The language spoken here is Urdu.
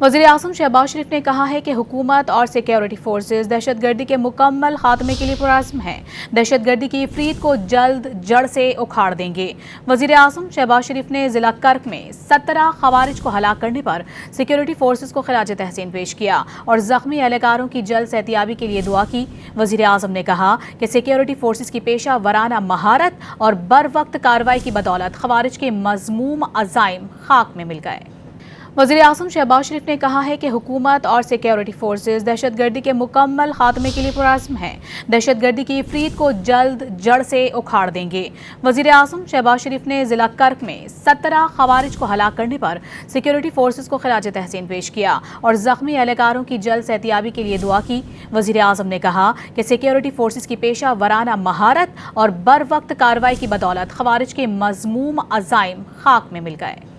وزیر اعظم شہباز شریف نے کہا ہے کہ حکومت اور سیکیورٹی فورسز دہشت گردی کے مکمل خاتمے کے لیے پرعزم ہیں۔ دہشت گردی کی افریت کو جلد جڑ سے اکھاڑ دیں گے۔ وزیر اعظم شہباز شریف نے ضلع کرک میں 17 خوارج کو ہلاک کرنے پر سیکیورٹی فورسز کو خراج تحسین پیش کیا اور زخمی اہلکاروں کی جلد صحتیابی کے لیے دعا کی۔ وزیر اعظم نے کہا کہ سیکیورٹی فورسز کی پیشہ ورانہ مہارت اور بروقت کارروائی کی بدولت خوارج کے مذموم عزائم خاک میں مل گئے۔ وزیر اعظم شہباز شریف نے کہا ہے کہ حکومت اور سیکیورٹی فورسز دہشت گردی کے مکمل خاتمے کے لیے پرعزم ہیں۔ دہشت گردی کی افریت کو جلد جڑ سے اکھاڑ دیں گے۔ وزیر اعظم شہباز شریف نے ضلع کرک میں 17 خوارج کو ہلاک کرنے پر سیکیورٹی فورسز کو خراج تحسین پیش کیا اور زخمی اہلکاروں کی جلد صحتیابی کے لیے دعا کی۔ وزیر اعظم نے کہا کہ سیکیورٹی فورسز کی پیشہ ورانہ مہارت اور بروقت کارروائی کی بدولت خوارج کے مذموم عزائم خاک میں مل گئے۔